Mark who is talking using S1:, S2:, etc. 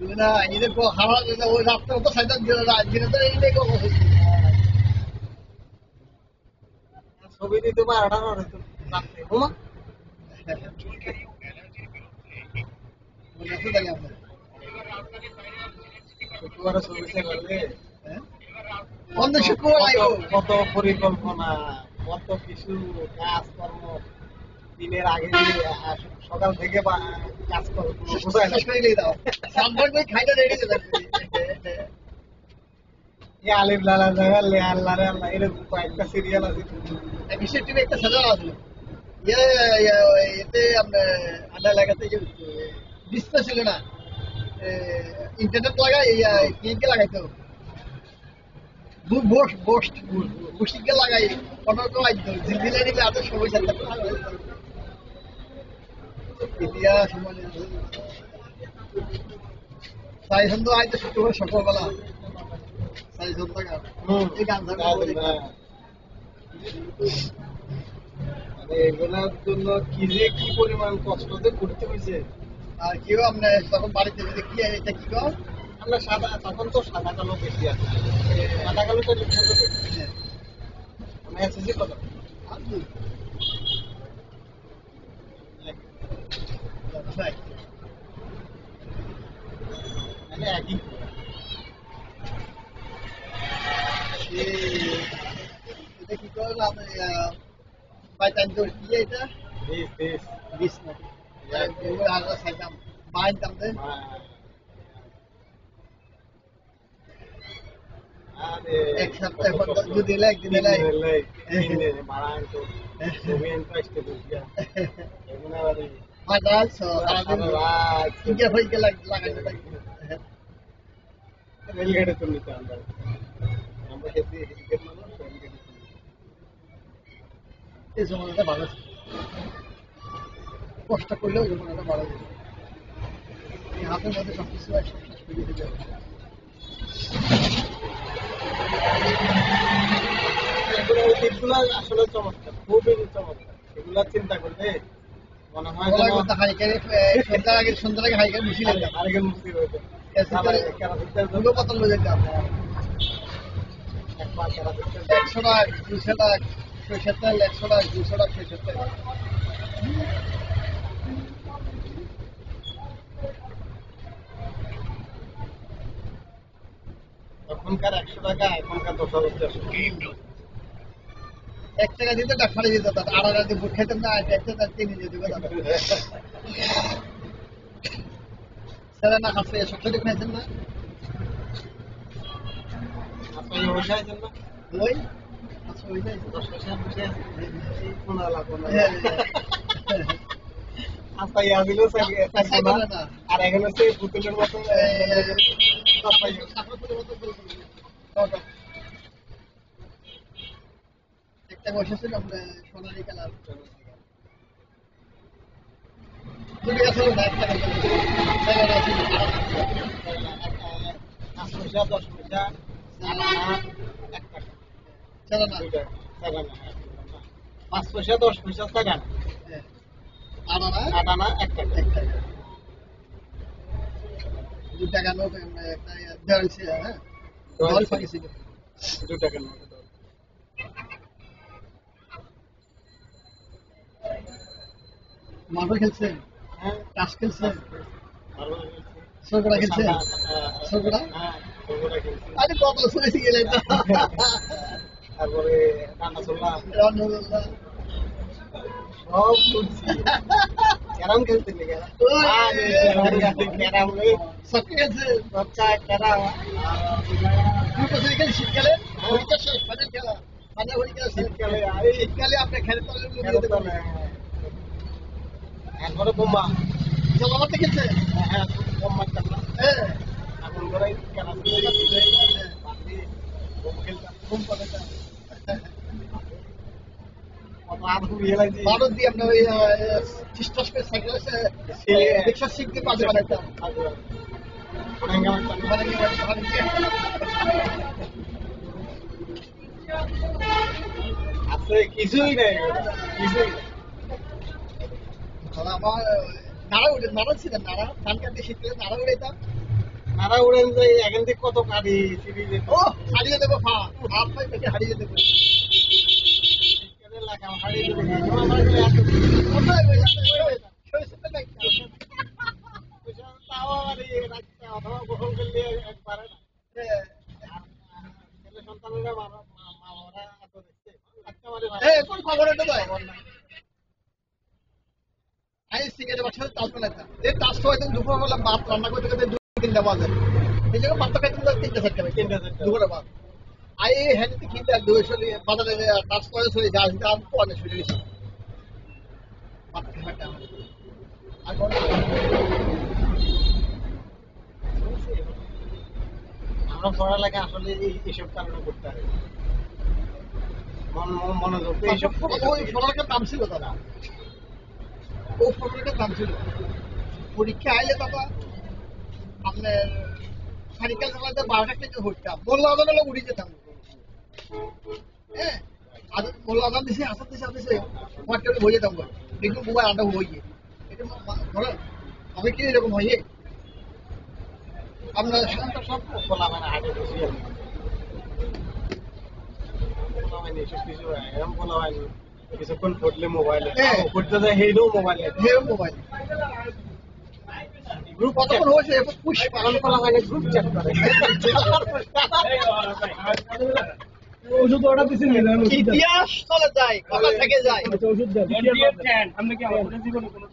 S1: না এদের হাওয়া ওই রাস্তার মতো সাইডার দিনে তো এই লেগে
S2: ছবি দিতে পারো না ঘুমা
S1: মনে আছে জানি আপনার
S2: শুক্রবার ছবি করলে
S1: বন্ধ শুক্রবার আইব
S2: কত পরিকল্পনা কত কিছু কাজকর্ম দিনের আগে সকাল থেকে কাজ করবো
S1: শেষ করে দিয়ে দাও সামবার করে খাইটা রেডি হয়ে যাবে
S2: আলিফ লালা জায়গা লে আল্লাহ রে আল্লাহ এরকম কয়েকটা সিরিয়াল আছে
S1: বিশেষ টিভি একটা সাজানো আছে এতে আপনার আধা লাগাতে ডিসপ্লে ছিল না ইন্টারনেট লাগাই কি লাগাইতো বুস্টিকে লাগাই কন্ট্রোল করে লাগতো ঝিলঝিলে নিলে এত সমস্যা থাকতো ইতিহাস মানে সাই সন্ধ্যা হয়তো শুক্রবার সকালবেলা সাই সন্ধ্যা এই গান
S2: এগুলোর জন্য কি যে কি পরিমাণ কষ্ট যে করতে হয়েছে
S1: আর কেউ আপনার তখন বাড়িতে যদি কি এটা কি কর
S2: আমরা সাদা তখন তো সাদা কালো বেশি আছে সাদা কালো তো আমরা এসেছি কত মানে একই
S1: এটা কি করলাম বাইতান দৌড় দিয়ে এটা বিশ না আলাদা খাইতাম বাইতাম এক সপ্তাহ দুদিন এলে একদিন এলে
S2: রেলগেটে তো নিতে আমরা
S1: এই জমানাটা ভালো ছিল কষ্ট করলেও জমানাটা ভালো ছিল হাতের মধ্যে সবকিছু শেষ করে দিতে
S2: এগুলো আসলে চমৎকার খুবই চমৎকার এগুলা চিন্তা করলে মনে হয়
S1: সন্ধ্যার আগে হাইকার মিছিল
S2: আরেকজন মুক্তি রয়েছে
S1: পতন হয়ে যেতাম 100 টাকা 200 টাকা 600 টাকা 100 টাকা 200 টাকা 600 টাকা
S2: তখনকার 100 টাকা এখনকার 10,000
S1: 1 টাকা দিতে ডাক্তারে যেত আর রাতে বুট খেতাম না একটা কিনে যেতে স্যার না কাছে সবচেয়ে খাইছেন না
S2: আপনি ওই খাইছেন না
S1: ওই আচ্ছা ওই যাই
S2: 10 পয়সা বসে কোনা লাগো না আপা ইয়াদিলো না আর এখানে সে পুতুলের মতো
S1: একটা বসেছিল আমরা সোনালী কালার দুটো আছে না একটা জায়গা আছে
S2: 5 পয়সা 10 পয়সা না 1 টাকা
S1: চলো না
S2: 5 পয়সা 10 পয়সা টাকা আটানা 1 টাকা
S1: 2 টাকা নোট একটা দেওয়া হয়েছে হ্যাঁ দল ফাঁকিছিল
S2: 2 টাকা নোট
S1: মার্বেল খেলছেন
S2: হ্যাঁ
S1: তাস খেলছেন সরগড়া খেলছেন সরগড়া আরে কত শুনেছি গেলেন
S2: তারপরে রান্নাচল্লা
S1: রান্নাচল্লা
S2: সব করছি ক্যারাম খেলতে ক্যারাম
S1: সব খেলছেন
S2: বাচ্চা ক্যারাম
S1: খেলে শীতকালে হরিকা শেষ ফাইনাল খেলা ফাইনাল হরিকা শীতকালে আপনি খেলে তাহলে
S2: এরপরে বোম্বা
S1: জলামাতে খেলছে
S2: হ্যাঁ বোম্বা
S1: হ্যাঁ
S2: এখন ধরে খেলা খেলতাম
S1: ভারত দিয়ে আপনার ওই খ্রিস্টাস সাইকেল রিক্সা শিখতে পারছে বানাইতাম
S2: আছে কিছুই নাই কিছুই
S1: আমার নাড়া উঠে নাড়া ছিলেন নাড়া ধান কাটতে শীতকালে নাড়া উড়াইতাম
S2: নারা উড়েন যে এখান থেকে কত কাটি সিরিজে
S1: ও হারিয়ে দেবো হাফ থেকে হারিয়ে দেবো
S2: লাগাম হারিয়ে দেবো আমার এত
S1: কোথায় শৈশবে নাকি
S2: তাও আবার এই রাখতে অথবা গোসল করলে পারে না ছেলে সন্তানেরা মা-বাবারা এত দেখছে রাখতে পারে না
S1: কোন খবর এটা তো আমি সিগারেট বাচ্চাদের চাষ বানাতাম এই চাষটা হয়তো দুপুরবেলা ভাত রান্না করতে করতে 2-3টা বাজে এই জায়গায় ভাতটা খাইতে 3-4টা বাজে
S2: 3-4টা
S1: দুপুরে ভাত আই হ্যান্ডিতে কিনতে আর দুইশো বাজারে চাষ করে চলে যা আসতে আমি পরে শুনে গেছি ভাত খাইতে আমার আর কোনো
S2: আমরা পড়ালেখা আসলে এইসব কারণে করতে হবে মনোযোগ এইসব
S1: ওই পড়ালেখার দাম ছিল দাদা ও পড়ালেখার দাম ছিল পরীক্ষা আইলে বাবা আপনার সাইকেল চালাতে 12টা থেকে ঘুরতাম মোল্লা আদান হলে উড়ে যেতাম হ্যাঁ আর মোল্লা আদান দিছে আসতে হোয়াটসঅ্যাপে হয়ে যেতাম কিন্তু মোবাইল আড্ডা হয়ে গিয়ে এটা ধরেন আমি কি এরকম হয়ে আপনার
S2: সব খোলা মানে আগে বেশি খোলা হয়নি এসব কিছু এরকম খোলা হয়নি কিছুক্ষণ পড়লে মোবাইলে পড়তে যায় হেঁটেও মোবাইলে
S1: মোবাইল গ্রুপ কতক্ষণ হয়েছে পুশ
S2: পালন করা হয়নি গ্রুপ চ্যাট করে
S3: ওষুধ অর্ডার দিচ্ছেন
S1: ইতিহাস চলে যায় কথা থেকে যায়
S3: ওষুধ দেন আপনি কি আমাদের জীবনে কোনো